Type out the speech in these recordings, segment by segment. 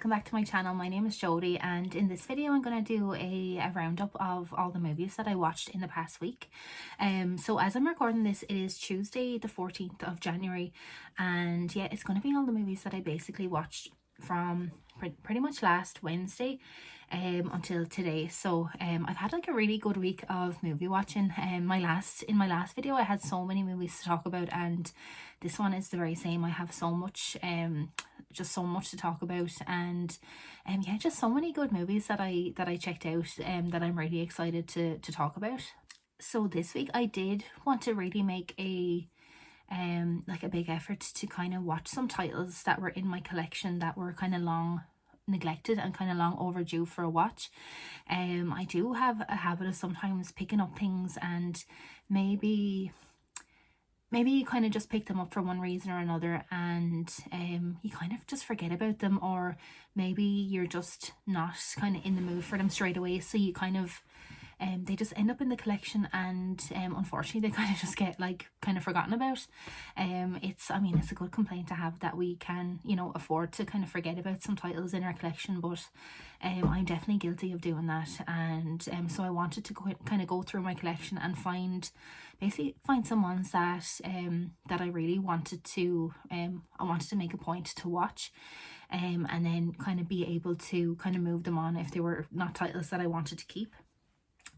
welcome back to my channel. My name is Jodie, and in this video I'm going to do a roundup of all the movies that I watched in the past week. So as I'm recording this, it is Tuesday the 14th of January, and yeah, it's going to be all the movies that I basically watched from pretty much last Wednesday until today. So I've had like a really good week of movie watching. In my last video I had so many movies to talk about, and this one is the very same. I have so much just so much to talk about, and yeah, just so many good movies that I checked out that I'm really excited to talk about. So this week I did want to really make a like a big effort to kind of watch some titles that were in my collection that were kind of long neglected and kind of long overdue for a watch. I do have a habit of sometimes picking up things, and maybe you kind of just pick them up for one reason or another, and you kind of just forget about them, or maybe you're just not kind of in the mood for them straight away, so you kind of they just end up in the collection, and unfortunately they kind of just get like kind of forgotten about. It's a good complaint to have, that we can, you know, afford to kind of forget about some titles in our collection, but I'm definitely guilty of doing that. And so I wanted to kind of go through my collection and find some ones that that I really wanted to make a point to watch, and then kind of be able to kind of move them on if they were not titles that I wanted to keep.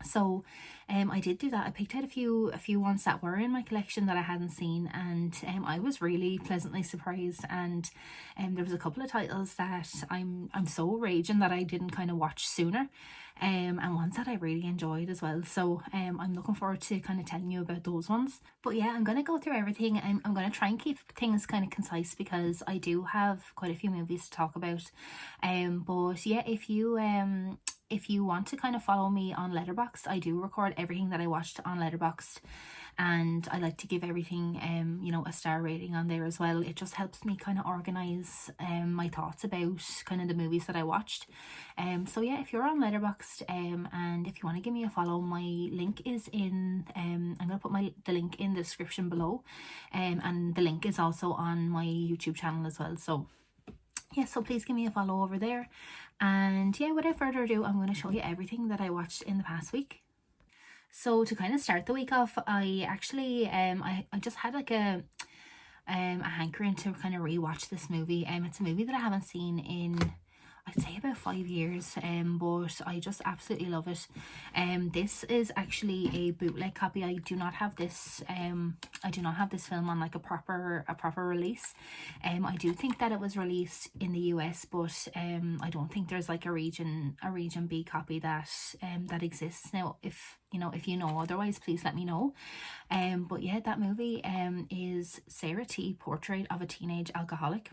So I did do that. I picked out a few ones that were in my collection that I hadn't seen, and I was really pleasantly surprised. And there was a couple of titles that I'm so raging that I didn't kind of watch sooner, and ones that I really enjoyed as well. So I'm looking forward to kind of telling you about those ones. But yeah, I'm going to go through everything. I'm going to try and keep things kind of concise because I do have quite a few movies to talk about. But yeah, if you want to kind of follow me on Letterboxd, I do record everything that I watched on Letterboxd, and I like to give everything you know, a star rating on there as well. It just helps me kind of organize my thoughts about kind of the movies that I watched. So yeah, if you're on Letterboxd and if you want to give me a follow, my link is in I'm gonna put the link in the description below, and the link is also on my YouTube channel as well. So yeah, so please give me a follow over there. And yeah, without further ado, I'm going to show you everything that I watched in the past week. So to kind of start the week off, I actually I just had like a hankering to kind of rewatch this movie. It's a movie that I haven't seen in, I'd say, about 5 years, but I just absolutely love it. This is actually a bootleg copy. I do not have this film on like a proper release. I do think that it was released in the US, but I don't think there's like a region B copy that that exists. Now, if you know otherwise, please let me know. But yeah, that movie is Sarah T. Portrait of a Teenage Alcoholic.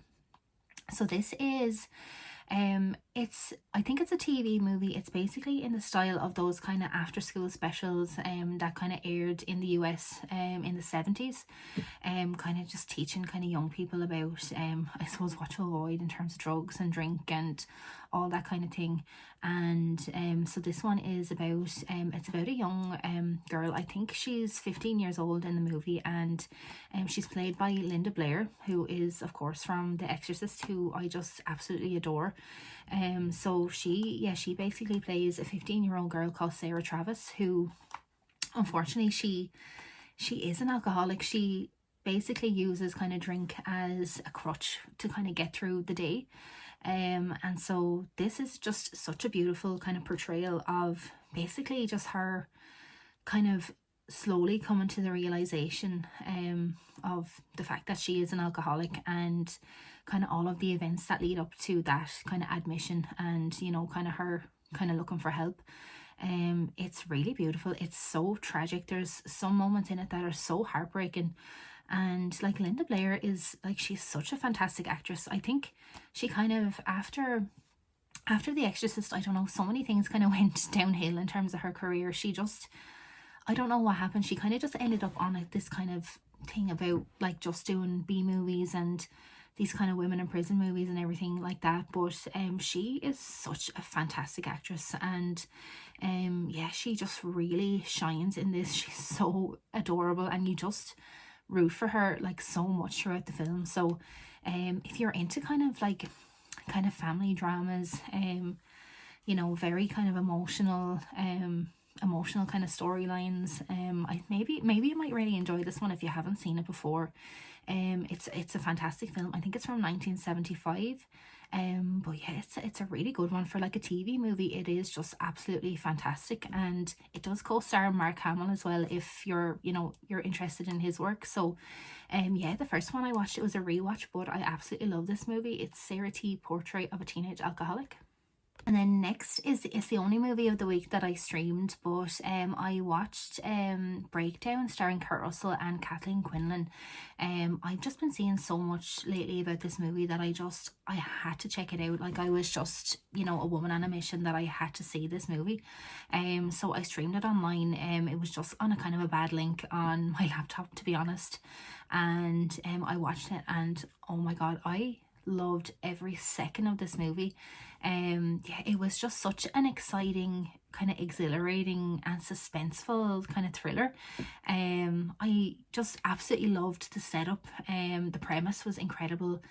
So this is I think it's a TV movie. It's basically in the style of those kind of after school specials that kind of aired in the US in the 70s, kind of just teaching kind of young people about I suppose what to avoid in terms of drugs and drink and all that kind of thing. And so this one is about it's about a young girl. I think she's 15 years old in the movie, and she's played by Linda Blair, who is of course from The Exorcist, who I just absolutely adore. So she basically plays a 15-year-old girl called Sarah Travis, who unfortunately she is an alcoholic. She basically uses kind of drink as a crutch to kind of get through the day. And so this is just such a beautiful kind of portrayal of basically just her kind of slowly coming to the realization of the fact that she is an alcoholic, and kind of all of the events that lead up to that kind of admission, and you know, kind of her kind of looking for help. It's really beautiful. It's so tragic. There's some moments in it that are so heartbreaking. And like Linda Blair is like, she's such a fantastic actress. I think she kind of after The Exorcist, I don't know, so many things kind of went downhill in terms of her career. She just, I don't know what happened. She kind of just ended up on this kind of thing about like just doing B movies and these kind of women in prison movies and everything like that. But she is such a fantastic actress, and yeah, she just really shines in this. She's so adorable, and you just root for her like so much throughout the film. So if you're into kind of like kind of family dramas, you know, very kind of emotional kind of storylines. I maybe you might really enjoy this one if you haven't seen it before. It's a fantastic film. I think it's from 1975. But yeah, it's a really good one for like a TV movie. It is just absolutely fantastic, and it does co-star Mark Hamill as well, if you're, you know, you're interested in his work. So yeah, the first one I watched, it was a rewatch, but I absolutely love this movie. It's Sarah T. Portrait of a Teenage Alcoholic. And then next is the only movie of the week that I streamed, but I watched Breakdown, starring Kurt Russell and Kathleen Quinlan. I've just been seeing so much lately about this movie that I had to check it out. Like, I was just, you know, a woman on a mission that I had to see this movie. So I streamed it online. It was just on a kind of a bad link on my laptop, to be honest. And I watched it, and oh my god, I loved every second of this movie. Yeah, it was just such an exciting, kind of exhilarating and suspenseful kind of thriller. I just absolutely loved the setup. The premise was incredible.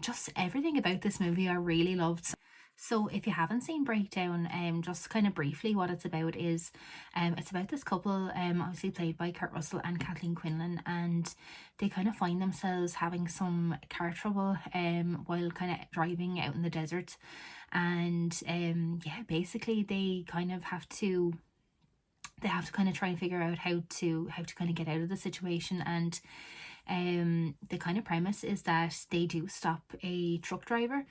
Just everything about this movie I really loved. So if you haven't seen Breakdown, just kind of briefly what it's about is, it's about this couple, obviously played by Kurt Russell and Kathleen Quinlan, and they kind of find themselves having some car trouble, while kind of driving out in the desert, and yeah, basically they kind of have to kind of try and figure out how to kind of get out of the situation. And the kind of premise is that they do stop a truck driver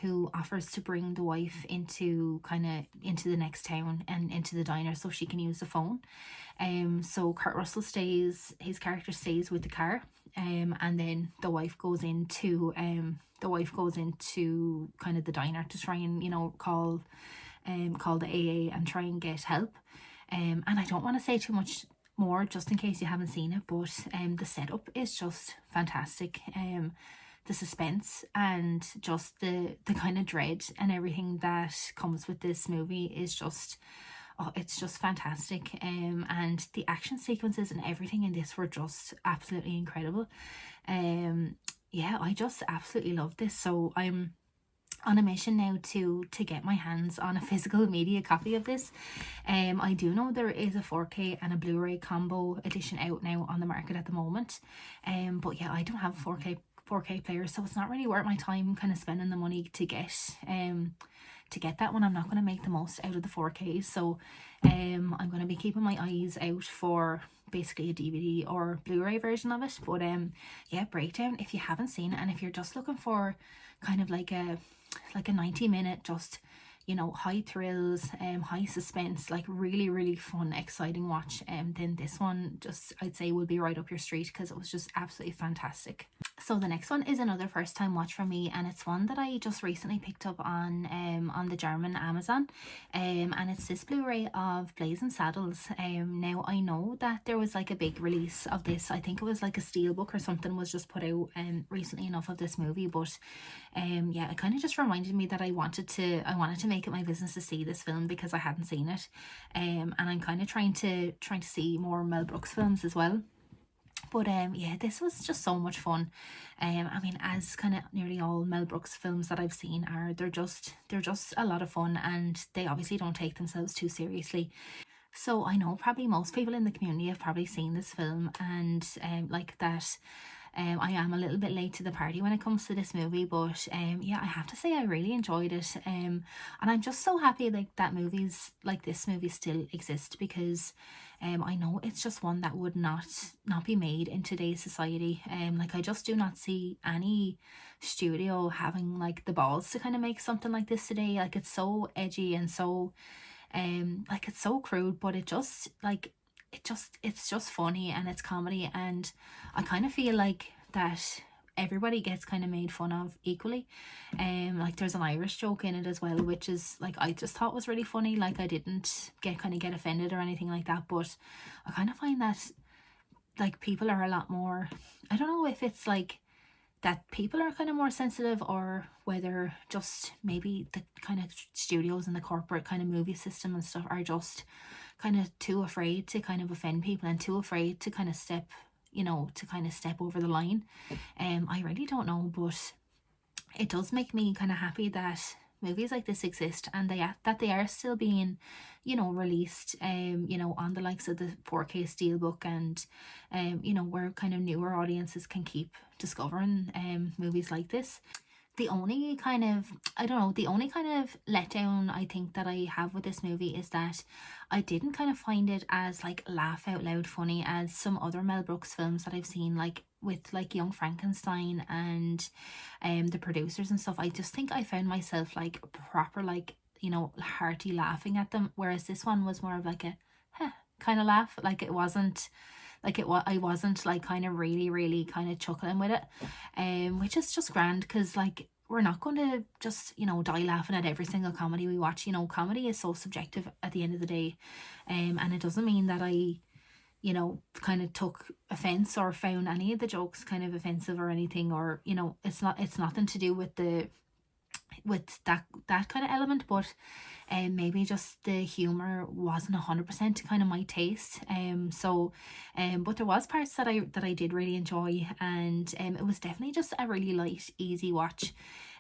who offers to bring the wife into the next town and into the diner so she can use the phone. So Kurt Russell his character stays with the car, and then the wife goes into kind of the diner to try and, you know, call the AA and try and get help. And I don't want to say too much more just in case you haven't seen it, but the setup is just fantastic. The suspense and just the kind of dread and everything that comes with this movie is just, oh, it's just fantastic. And the action sequences and everything in this were just absolutely incredible. Yeah, I just absolutely love this. So I'm on a mission now to get my hands on a physical media copy of this. I do know there is a 4K and a Blu-ray combo edition out now on the market at the moment. But yeah, I don't have a 4K player, so it's not really worth my time kind of spending the money to get that one. I'm not going to make the most out of the 4K, so I'm going to be keeping my eyes out for basically a DVD or Blu-ray version of it. But yeah, Breakdown, if you haven't seen it, and if you're just looking for kind of like a 90-minute just, you know, high thrills, high suspense, like really fun, exciting watch, then this one just, I'd say, will be right up your street, because it was just absolutely fantastic. So the next one is another first time watch for me, and it's one that I just recently picked up on the German Amazon, and it's this Blu-ray of Blazing Saddles. Now I know that there was like a big release of this. I think it was like a steelbook or something was just put out recently enough of this movie, but yeah, it kind of just reminded me that I wanted to make it my business to see this film because I hadn't seen it, and I'm kind of trying to see more Mel Brooks films as well. But yeah, this was just so much fun. I mean, as kind of nearly all Mel Brooks films that I've seen are, they're just a lot of fun, and they obviously don't take themselves too seriously. So I know probably most people in the community have probably seen this film, and like that. I am a little bit late to the party when it comes to this movie, but yeah, I have to say I really enjoyed it, and I'm just so happy like that movies like this movie still exist, because I know it's just one that would not be made in today's society. Like, I just do not see any studio having like the balls to kind of make something like this today. Like, it's so edgy and so like, it's so crude, but it's just funny, and it's comedy, and I kind of feel like that everybody gets kind of made fun of equally. Like, there's an Irish joke in it as well, which is like, I just thought was really funny. Like, I didn't get offended or anything like that, but I kind of find that like people are a lot more, I don't know if it's like that people are kind of more sensitive, or whether just maybe the kind of studios and the corporate kind of movie system and stuff are just kind of too afraid to kind of offend people, and too afraid to kind of step over the line. I really don't know, but it does make me kind of happy that movies like this exist, and they are still being, released, on the likes of the 4K steelbook, and where kind of newer audiences can keep discovering movies like this. The only kind of, I don't know, the only kind of letdown I think that I have with this movie is that I didn't kind of find it as like laugh out loud funny as some other Mel Brooks films that I've seen, like with like Young Frankenstein and the producers and stuff. I just think I found myself like proper, like, hearty laughing at them, whereas this one was more of like a kind of laugh. Like it wasn't like I wasn't like kind of really kind of chuckling with it, which is just grand, because like we're not going to just die laughing at every single comedy we watch. Comedy is so subjective at the end of the day, and it doesn't mean that I kind of took offense or found any of the jokes kind of offensive or anything, or it's nothing to do with that kind of element, but maybe just the humor wasn't 100% kind of my taste. But there was parts that I did really enjoy, and it was definitely just a really light, easy watch.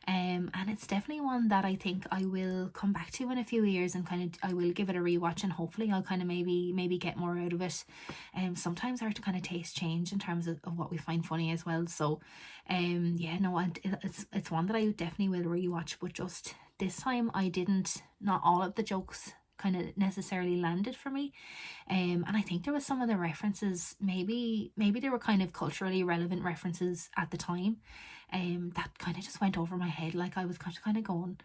And it's definitely one that I think I will come back to in a few years, and kind of I will give it a rewatch, and hopefully I'll kind of maybe get more out of it. Sometimes our kind of taste change in terms of what we find funny as well. So yeah, no, it's one that I definitely will rewatch, but just this time I didn't, not all of the jokes kind of necessarily landed for me. And I think there was some of the references, maybe they were kind of culturally relevant references at the time, that kind of just went over my head. Like I was kind of going,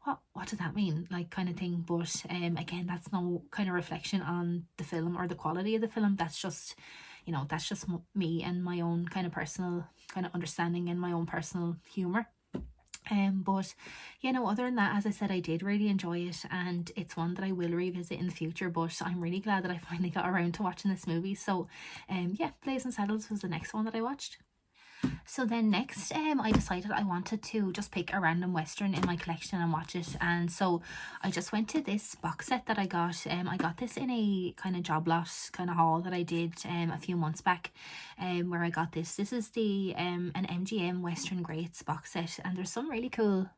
what does that mean, like kind of thing. But again, that's no kind of reflection on the film or the quality of the film. That's just that's just me and my own kind of personal kind of understanding and my own personal humor. But other than that, as I said, I did really enjoy it, and it's one that I will revisit in the future. But I'm really glad that I finally got around to watching this movie. So yeah, Blazing Saddles was the next one that I watched. So then next, I decided I wanted to just pick a random Western in my collection and watch it. And so I just went to this box set that I got. I got this in a kind of job lot kind of haul that I did a few months back, where I got this. This is the an MGM Western Greats box set, and there's some really cool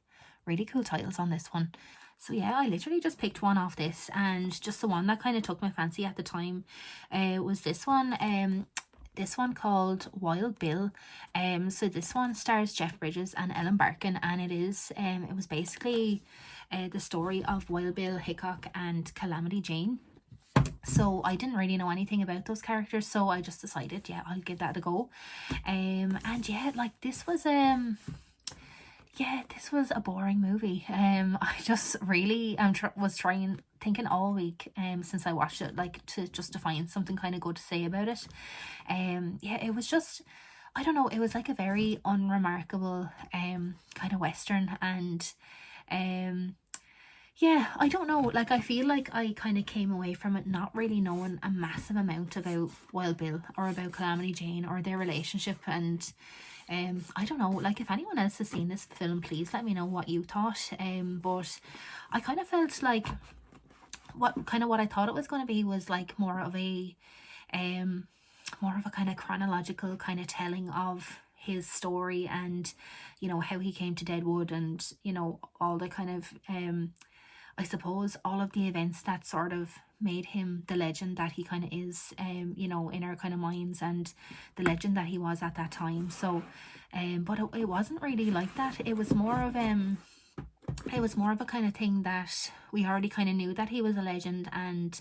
titles on this one. So yeah, I literally just picked one off this, and just the one that kind of took my fancy at the time was this one. This one called Wild Bill. So this one stars Jeff Bridges and Ellen Barkin, and it was basically the story of Wild Bill Hickok and Calamity Jane. So I didn't really know anything about those characters, so I just decided, yeah, I'll give that a go. And yeah, like this was a boring movie. I just really was thinking all week since I watched it, like to find something kind of good to say about it. Yeah, it was just, I don't know, it was like a very unremarkable kind of Western, and yeah, I don't know, like I feel like I kind of came away from it not really knowing a massive amount about Wild Bill or about Calamity Jane or their relationship. And I don't know, like if anyone else has seen this film, please let me know what you thought. But I kind of felt like what I thought it was going to be was like more of a kind of chronological kind of telling of his story, and how he came to Deadwood, and all the kind of I suppose all of the events that sort of made him the legend that he kind of is, in our kind of minds, and the legend that he was at that time. So but it wasn't really like that. It was more of a kind of thing that we already kind of knew that he was a legend, and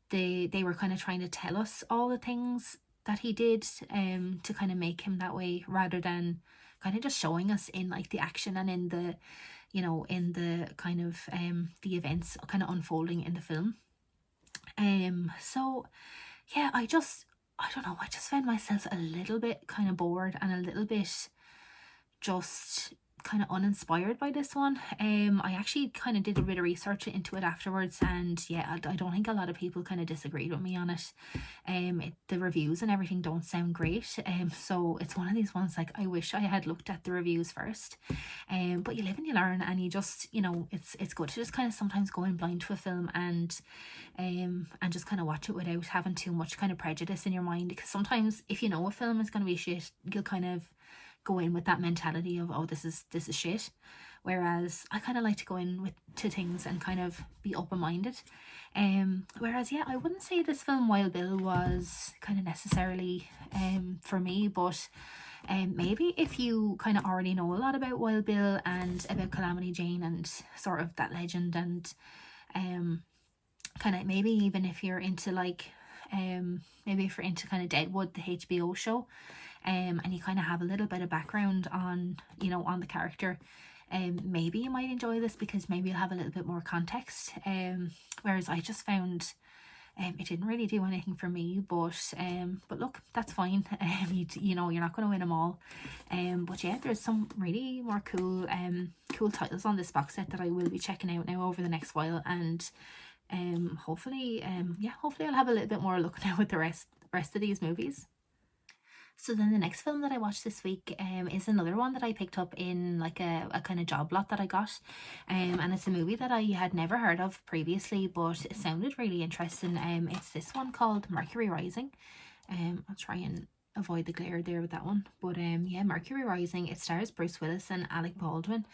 they were kind of trying to tell us all the things that he did to kind of make him that way, rather than kind of just showing us in like the action and in the in the kind of the events kind of unfolding in the film. So yeah, I don't know, I just found myself a little bit kind of bored and a little bit just kind of uninspired by this one. I actually kind of did a bit of research into it afterwards, and yeah, I don't think a lot of people kind of disagreed with me on it. The reviews and everything don't sound great. So it's one of these ones like I wish I had looked at the reviews first. But you live and you learn, and you just it's good to just kind of sometimes go in blind to a film and just kind of watch it without having too much kind of prejudice in your mind, because sometimes if you know a film is going to be shit, you'll kind of go in with that mentality of, oh, this is shit. Whereas I kind of like to go in with to things and kind of be open-minded. Whereas yeah, I wouldn't say this film Wild Bill was kind of necessarily for me, but maybe if you kind of already know a lot about Wild Bill and about Calamity Jane and sort of that legend, and kind of maybe even if you're into like maybe if you're into kind of Deadwood, the HBO show, and you kind of have a little bit of background on, you know, on the character, maybe you might enjoy this because maybe you'll have a little bit more context. Whereas I just found it didn't really do anything for me, but look, that's fine. You know, you're not going to win them all. But yeah, there's some really more cool titles on this box set that I will be checking out now over the next while, and hopefully I'll have a little bit more look now with the rest of these movies. So then the next film that I watched this week is another one that I picked up in like a kind of job lot that I got, and it's a movie that I had never heard of previously, but it sounded really interesting. It's this one called Mercury Rising. I'll try and avoid the glare there with that one, but yeah, Mercury Rising. It stars Bruce Willis and Alec Baldwin,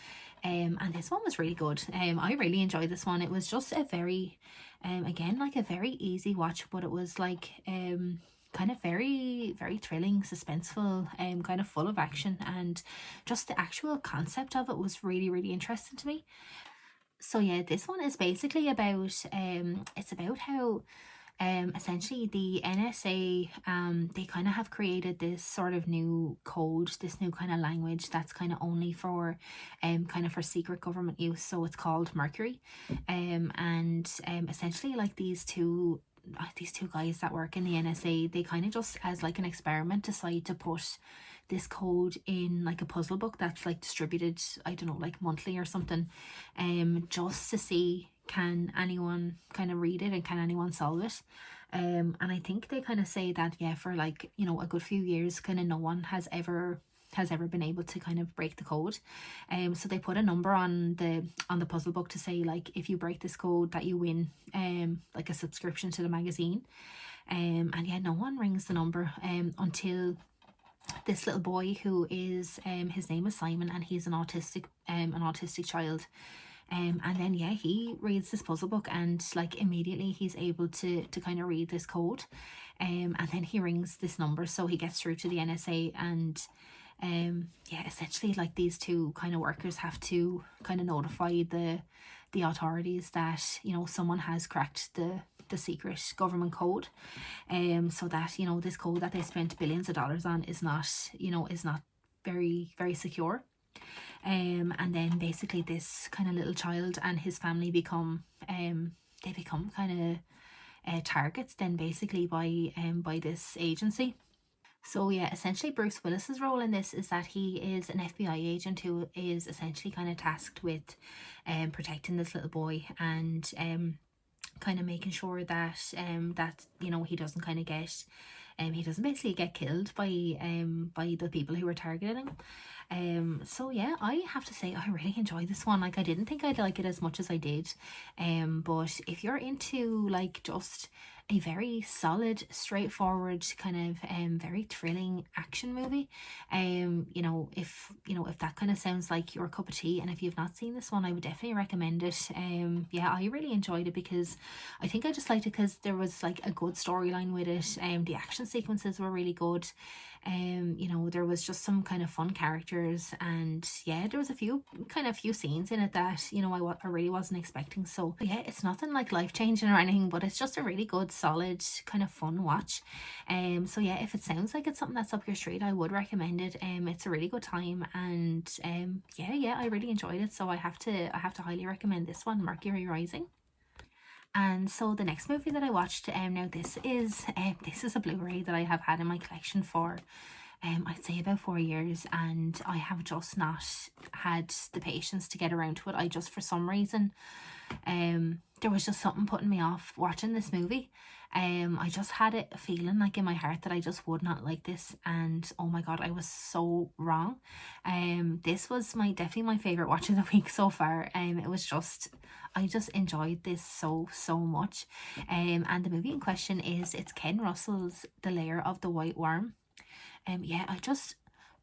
and this one was really good. I really enjoyed this one. It was just a very again, like a very easy watch, but it was like kind of very thrilling, suspenseful, kind of full of action, and just the actual concept of it was really interesting to me. So yeah, this one is basically about it's about how essentially the NSA they kind of have created this sort of new code, this new kind of language that's kind of only for kind of for secret government use. So it's called Mercury, and essentially like these two guys that work in the NSA, they kind of just as like an experiment decide to put this code in like a puzzle book that's like distributed, I don't know, like monthly or something, just to see can anyone kind of read it and can anyone solve it. And I think they kind of say that yeah, for like, you know, a good few years kind of no one has ever been able to kind of break the code. So they put a number on the puzzle book to say like if you break this code that you win like a subscription to the magazine. And yeah, no one rings the number until this little boy who is his name is Simon, and he's an autistic child. And then yeah, he reads this puzzle book and like immediately he's able to kind of read this code. And then he rings this number, so he gets through to the NSA, and yeah, essentially like these two kind of workers have to kind of notify the authorities that, you know, someone has cracked the secret government code, so that, you know, this code that they spent billions of dollars on is not, you know, is not very secure. And then basically this kind of little child and his family become they become kind of targets then basically by this agency. So yeah, essentially Bruce Willis's role in this is that he is an FBI agent who is essentially kind of tasked with protecting this little boy, and kind of making sure that that, you know, he doesn't kind of get he doesn't basically get killed by the people who are targeting him. So yeah, I have to say I really enjoyed this one. Like I didn't think I'd like it as much as I did. But if you're into like just a very solid, straightforward kind of very thrilling action movie, you know, if that kind of sounds like your cup of tea, and if you've not seen this one, I would definitely recommend it. Yeah, I really enjoyed it because I think I just liked it because there was like a good storyline with it. The action sequences were really good. You know, there was just some kind of fun characters, and yeah, there was a few scenes in it that, you know, I really wasn't expecting. So yeah, it's nothing like life-changing or anything, but it's just a really good, solid, kind of fun watch. So yeah, if it sounds like it's something that's up your street, I would recommend it. It's a really good time, and yeah, I really enjoyed it. So I have to highly recommend this one, Mercury Rising. And so the next movie that I watched, now this is a Blu-ray that I have had in my collection for I'd say about 4 years, and I have just not had the patience to get around to it. I just, for some reason, there was just something putting me off watching this movie. I just had it feeling like in my heart that I just would not like this, and oh my god, I was so wrong. This was definitely my favorite watch of the week so far. It was just, I just enjoyed this so much. And the movie in question it's Ken Russell's The Lair of the White Worm. Yeah,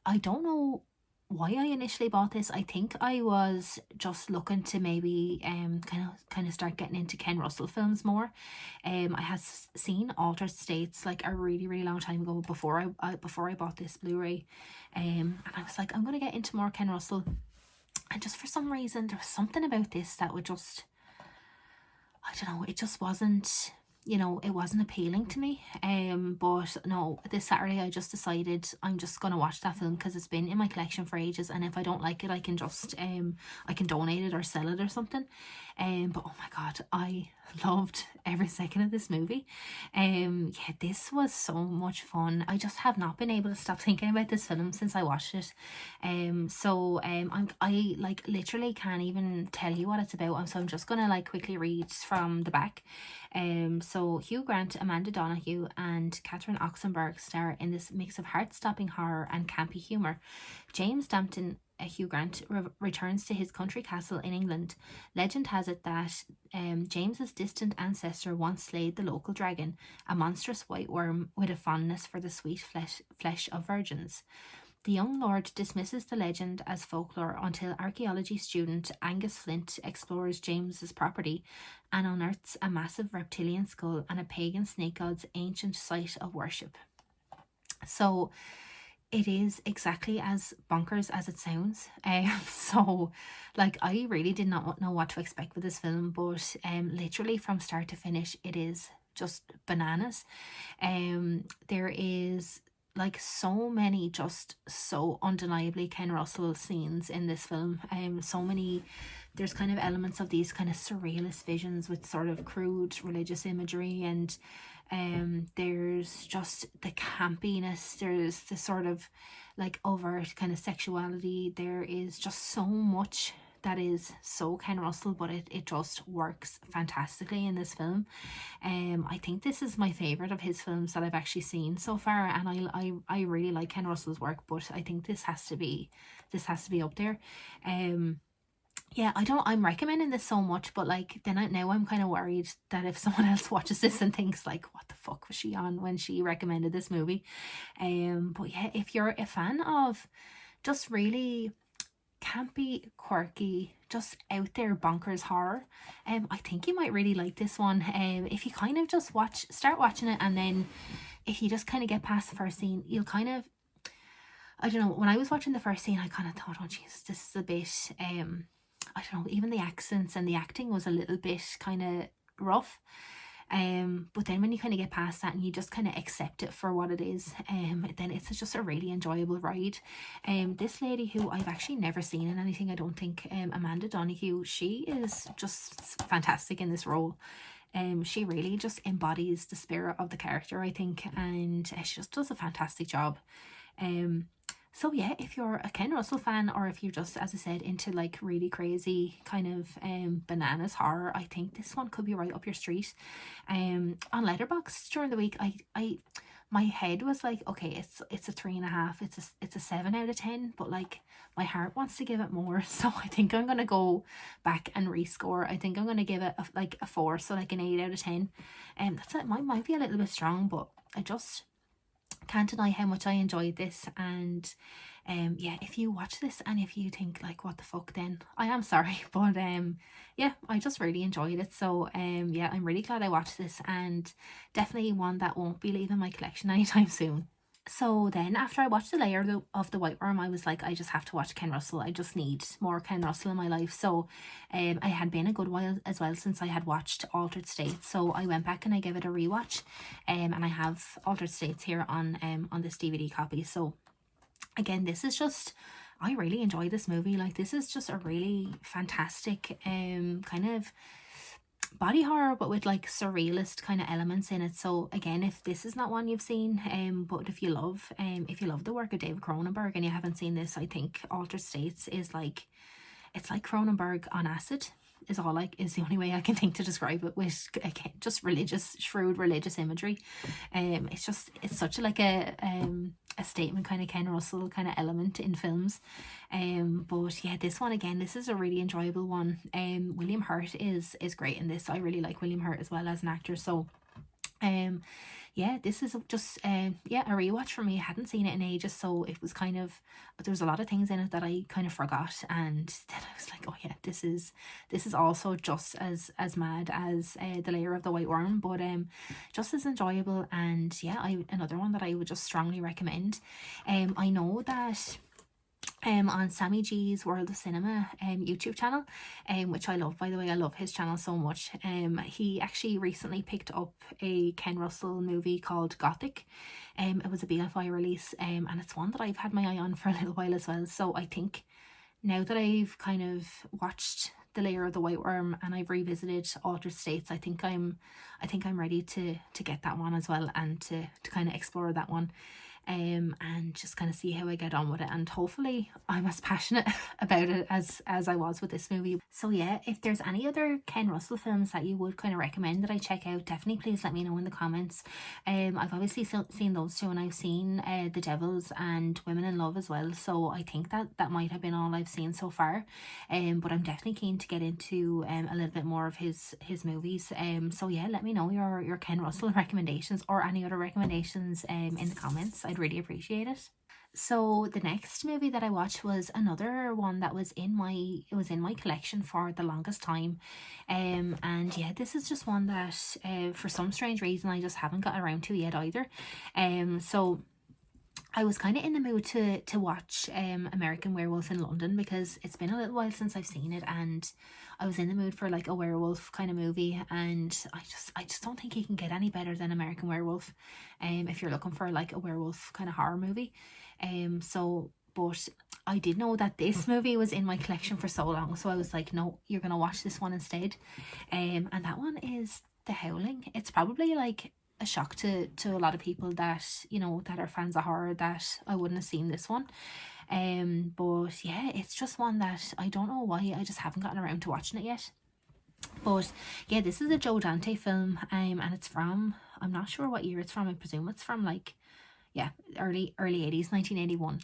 I don't know why I initially bought this. I think I was just looking to maybe kind of start getting into Ken Russell films more. I had seen Altered States like a really really long time ago before I bought this Blu-ray, and I was like, I'm gonna get into more Ken Russell, and just for some reason there was something about this that would just, I don't know, it just wasn't, it wasn't appealing to me. But no, this Saturday I just decided I'm just gonna watch that film because it's been in my collection for ages, and if I don't like it, I can just I can donate it or sell it or something. But oh my god, I loved every second of this movie. Yeah, this was so much fun. I just have not been able to stop thinking about this film since I watched it. I like literally can't even tell you what it's about. So I'm just gonna like quickly read from the back. So Hugh Grant, Amanda Donoghue, and Catherine Oxenberg star in this mix of heart-stopping horror and campy humour. James Dampton, Hugh Grant, returns to his country castle in England. Legend has it that James's distant ancestor once slayed the local dragon, a monstrous white worm with a fondness for the sweet flesh of virgins. The young lord dismisses the legend as folklore until archaeology student Angus Flint explores James's property and unearths a massive reptilian skull and a pagan snake god's ancient site of worship. So it is exactly as bonkers as it sounds. So like I really did not know what to expect with this film, but literally from start to finish it is just bananas. There is like so many just so undeniably Ken Russell scenes in this film. So many, there's kind of elements of these kind of surrealist visions with sort of crude religious imagery, and there's just the campiness, there's the sort of like overt kind of sexuality. There is just so much that is so Ken Russell, but it just works fantastically in this film. I think this is my favourite of his films that I've actually seen so far, and I really like Ken Russell's work, but I think this has to be up there. Yeah, I'm recommending this so much, but like now I'm kind of worried that if someone else watches this and thinks like, what the fuck was she on when she recommended this movie? But yeah, if you're a fan of just really campy, quirky, just out there bonkers horror, I think you might really like this one. If you kind of just start watching it, and then if you just kind of get past the first scene, you'll kind of, I don't know, when I was watching the first scene I kind of thought, oh Jesus, this is a bit I don't know, even the accents and the acting was a little bit kind of rough. But then when you kind of get past that and you just kind of accept it for what it is, then it's just a really enjoyable ride. This lady who I've actually never seen in anything, I don't think, Amanda Donoghue, she is just fantastic in this role. She really just embodies the spirit of the character, I think, and she just does a fantastic job. So yeah, if you're a Ken Russell fan, or if you're just, as I said, into like really crazy kind of bananas horror, I think this one could be right up your street. On Letterboxd during the week, I my head was like, okay, it's a 3.5, it's a 7 out of 10, but like my heart wants to give it more, so I think I'm gonna go back and rescore. I think I'm gonna give it a 4, so like an 8 out of 10. That's it. Might be a little bit strong, but I just can't deny how much I enjoyed this. And yeah, if you watch this and if you think like, what the fuck, then I am sorry, but yeah, I just really enjoyed it. So yeah, I'm really glad I watched this, and definitely one that won't be leaving my collection anytime soon. So then after I watched the layer of the White Worm, I was like, I just have to watch Ken Russell. I just need more Ken Russell in my life. So I had been a good while as well since I had watched Altered States. So I went back and I gave it a rewatch. And I have Altered States here on this DVD copy. So again, this is just, I really enjoyed this movie. Like, this is just a really fantastic kind of body horror, but with like surrealist kind of elements in it. So again, if this is not one you've seen, but if you love the work of David Cronenberg and you haven't seen this, I think Altered States is like, it's like Cronenberg on acid, is the only way I can think to describe it, with again just shrewd religious imagery. It's such like a statement kind of Ken Russell kind of element in films. But yeah, this one again, this is a really enjoyable one. William Hurt is great in this. I really like William Hurt as well as an actor, so Um, yeah, this is just yeah, a rewatch for me. I hadn't seen it in ages, so it was kind of, there was a lot of things in it that I kind of forgot, and then I was like, oh yeah, this is also just as mad as the Layer of the White Worm, but just as enjoyable. And yeah, I another one that I would just strongly recommend. I know that on Sammy G's World of Cinema YouTube channel, which I love, by the way. I love his channel so much. He actually recently picked up a Ken Russell movie called Gothic. It was a BFI release, and it's one that I've had my eye on for a little while as well. So I think now that I've kind of watched The Layer of the White Worm and I've revisited Altered States, I think I'm ready to get that one as well, and to kind of explore that one, and just kind of see how I get on with it. And hopefully I'm as passionate about it as I was with this movie. So yeah, if there's any other Ken Russell films that you would kind of recommend that I check out, definitely please let me know in the comments. I've obviously seen those two, and I've seen The Devils and Women in Love as well, so I think that might have been all I've seen so far. But I'm definitely keen to get into a little bit more of his movies. So yeah, let me know your Ken Russell recommendations, or any other recommendations in the comments. I'd really appreciate it. So the next movie that I watched was another one that was in my collection for the longest time. And yeah, this is just one that for some strange reason I just haven't got around to yet either. So I was kind of in the mood to watch American Werewolf in London, because it's been a little while since I've seen it, and I was in the mood for like a werewolf kind of movie, and I just don't think you can get any better than American Werewolf if you're looking for like a werewolf kind of horror movie. So but I did know that this movie was in my collection for so long, so I was like, no, you're gonna watch this one instead. And that one is The Howling. It's probably like a shock to a lot of people that, that are fans of horror, that I wouldn't have seen this one. But yeah, it's just one that I don't know why I just haven't gotten around to watching it yet. But yeah, this is a Joe Dante film, and it's from, I'm not sure what year it's from. I presume it's from like, yeah, early 80s, 1981.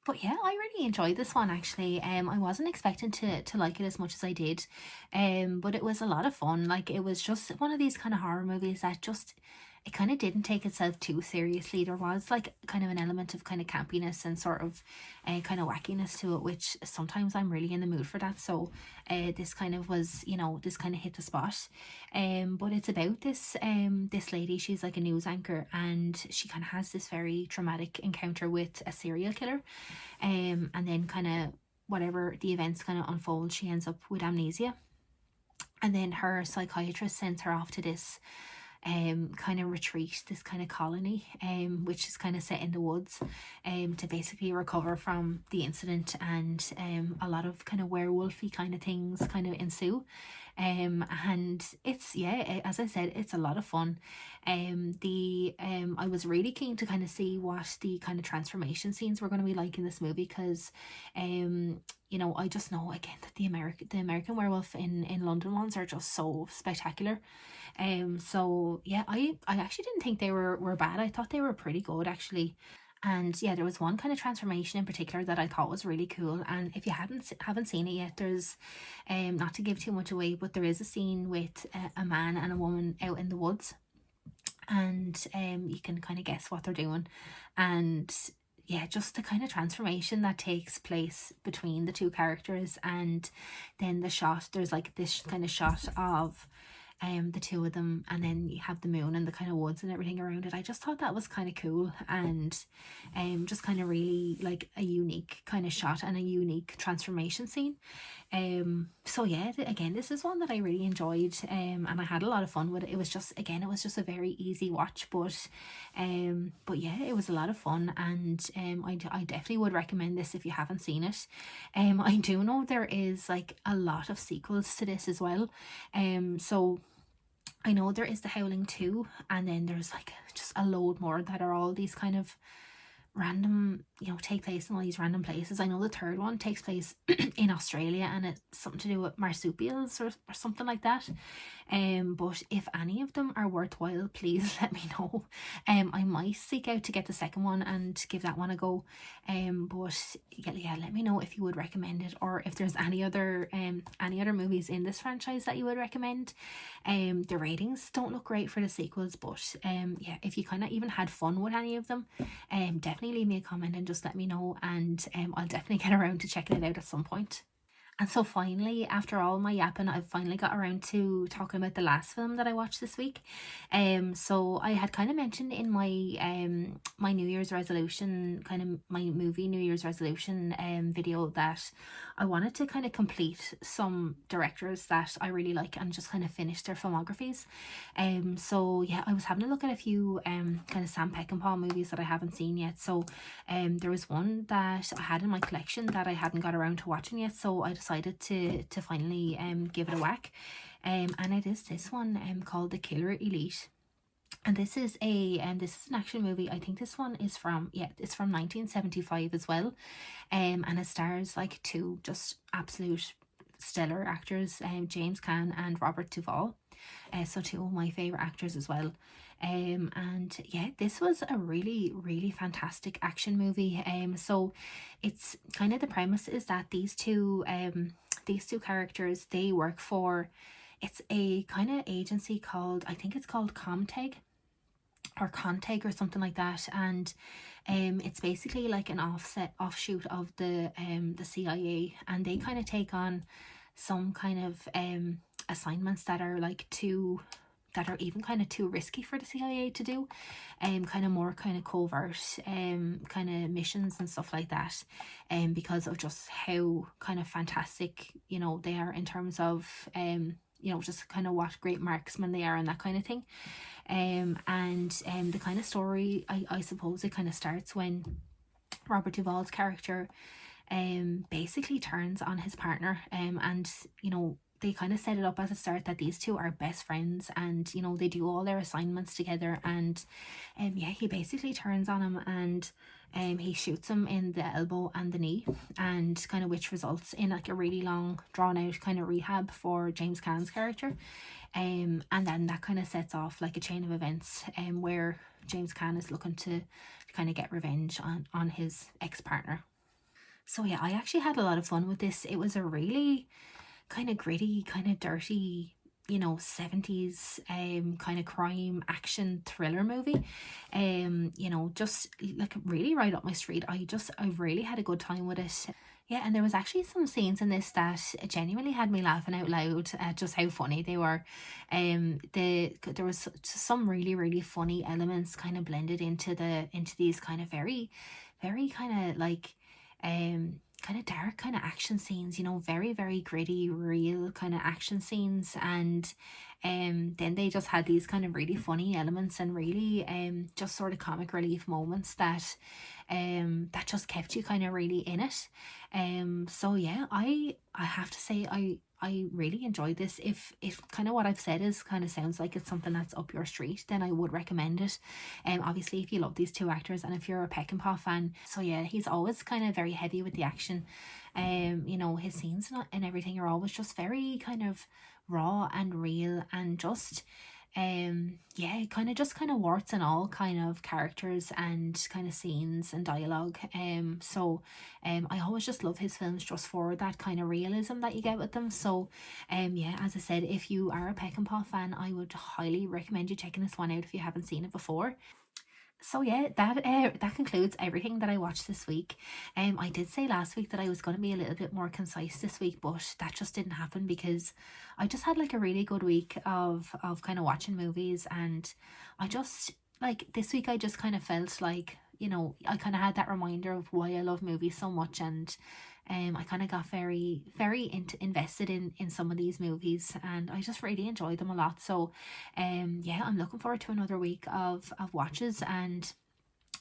But yeah, I really enjoyed this one actually. I wasn't expecting to like it as much as I did. But it was a lot of fun. Like, it was just one of these kind of horror movies that just, it kind of didn't take itself too seriously. There was like kind of an element of kind of campiness and sort of kind of wackiness to it, which sometimes I'm really in the mood for that. So this kind of was, this kind of hit the spot. But it's about this lady. She's like a news anchor, and she kind of has this very traumatic encounter with a serial killer. And then kind of whatever the events kind of unfold, she ends up with amnesia. And then her psychiatrist sends her off to this kind of retreat, this kind of colony, which is kind of set in the woods, to basically recover from the incident. And a lot of kind of werewolfy kind of things kind of ensue. And it's, yeah, as I said, it's a lot of fun. I was really keen to kind of see what the kind of transformation scenes were going to be like in this movie, because I just know again that the American Werewolf in London ones are just so spectacular. So yeah, I actually didn't think they were bad. I thought they were pretty good actually. And yeah, there was one kind of transformation in particular that I thought was really cool. And if you haven't seen it yet, there's not to give too much away, but there is a scene with a man and a woman out in the woods, and you can kind of guess what they're doing. And yeah, just the kind of transformation that takes place between the two characters. And then the shot, there's like this kind of shot of the two of them, and then you have the moon and the kind of woods and everything around it. I just thought that was kind of cool, and just kind of really like a unique kind of shot and a unique transformation scene. So yeah, again, this is one that I really enjoyed, and I had a lot of fun with it. It was just a very easy watch, but yeah, it was a lot of fun. And I definitely would recommend this if you haven't seen it. I do know there is like a lot of sequels to this as well. So I know there is The Howling 2, and then there's like just a load more that are all these kind of random, take place in all these random places. I know the third one takes place in Australia, and it's something to do with marsupials or something like that. But if any of them are worthwhile, please let me know. I might seek out to get the second one and give that one a go. But yeah, let me know if you would recommend it, or if there's any other movies in this franchise that you would recommend. The ratings don't look great for the sequels, but yeah, if you kind of even had fun with any of them, definitely leave me a comment and just let me know, and I'll definitely get around to checking it out at some point. And so finally, after all my yapping, I've finally got around to talking about the last film that I watched this week. So I had kind of mentioned in my New Year's resolution, kind of my movie New Year's resolution video, that I wanted to kind of complete some directors that I really like and just kind of finish their filmographies. So yeah, I was having a look at a few kind of Sam Peckinpah movies that I haven't seen yet. So there was one that I had in my collection that I hadn't got around to watching yet, so I decided to finally give it a whack. And it is this one called The Killer Elite. And this is an action movie. I think this one is it's from 1975 as well. And it stars like two just absolute stellar actors, James Caan and Robert Duvall. So two of my favorite actors as well. And yeah, this was a really, really fantastic action movie. So it's kind of, the premise is that these two characters, they work for, it's a kind of agency called, I think it's called Comtech or Conteg or something like that. And it's basically like an offshoot of the CIA, and they kind of take on some kind of assignments that are even kind of too risky for the CIA to do, kind of more kind of covert kind of missions and stuff like that, because of just how kind of fantastic they are in terms of just kind of what great marksmen they are and that kind of thing. And the kind of story, I suppose it kind of starts when Robert Duvall's character basically turns on his partner, and they kind of set it up at the start that these two are best friends, and they do all their assignments together, and yeah, he basically turns on him, and he shoots him in the elbow and the knee, and kind of which results in like a really long drawn out kind of rehab for James Caan's character. And then that kind of sets off like a chain of events where James Caan is looking to kind of get revenge on his ex-partner. So yeah, I actually had a lot of fun with this. It was a really kind of gritty, kind of dirty, 70s kind of crime action thriller movie. Just like really right up my street. I really had a good time with it. Yeah, and there was actually some scenes in this that genuinely had me laughing out loud at just how funny they were. There was some really, really funny elements kind of blended into these kind of very, very kind of like kind of dark kind of action scenes, very, very gritty, real kind of action scenes. And then they just had these kind of really funny elements and really just sort of comic relief moments that just kept you kind of really in it. So yeah, I have to say I really enjoyed this. If kind of what I've said is kind of sounds like it's something that's up your street, then I would recommend it. Obviously if you love these two actors and if you're a Peckinpah fan. So yeah, he's always kind of very heavy with the action. His scenes and everything are always just very kind of raw and real, and just kind of warts and all kind of characters and kind of scenes and dialogue. I always just love his films just for that kind of realism that you get with them. So yeah, as I said, if you are a Peckinpah fan, I would highly recommend you checking this one out if you haven't seen it before. So yeah, that concludes everything that I watched this week. I did say last week that I was going to be a little bit more concise this week, but that just didn't happen because I just had like a really good week of kind of watching movies, and I just like this week I just kind of felt like I kind of had that reminder of why I love movies so much, and I kind of got very, very invested in some of these movies, and I just really enjoyed them a lot. So yeah, I'm looking forward to another week of watches, and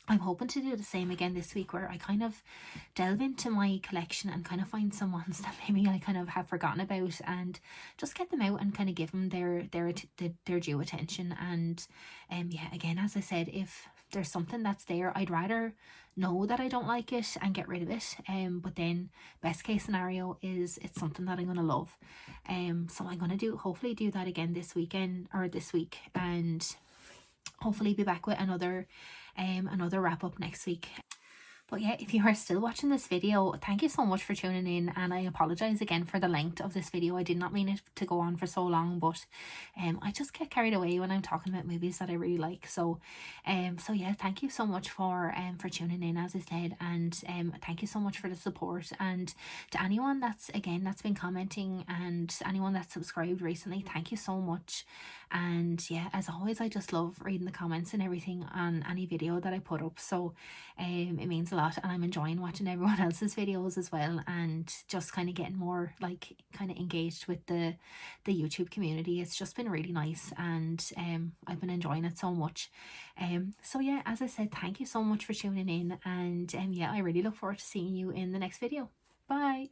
I'm hoping to do the same again this week, where I kind of delve into my collection and kind of find some ones that maybe I kind of have forgotten about, and just get them out and kind of give them their due attention. And yeah, again, as I said, if there's something that's there, I'd rather know that I don't like it and get rid of it. But then best case scenario is it's something that I'm gonna love. So I'm gonna hopefully do that again this weekend or this week, and hopefully be back with another wrap up next week. But yeah, if you are still watching this video, thank you so much for tuning in, and I apologize again for the length of this video. I did not mean it to go on for so long, but I just get carried away when I'm talking about movies that I really like. So yeah, thank you so much for tuning in, as I said, and thank you so much for the support. And to anyone that's been commenting, and anyone that's subscribed recently, thank you so much. And yeah, as always, I just love reading the comments and everything on any video that I put up. So it means a lot, and I'm enjoying watching everyone else's videos as well, and just kind of getting more like kind of engaged with the YouTube community. It's just been really nice, and I've been enjoying it so much. So yeah, as I said, thank you so much for tuning in, and yeah, I really look forward to seeing you in the next video. Bye.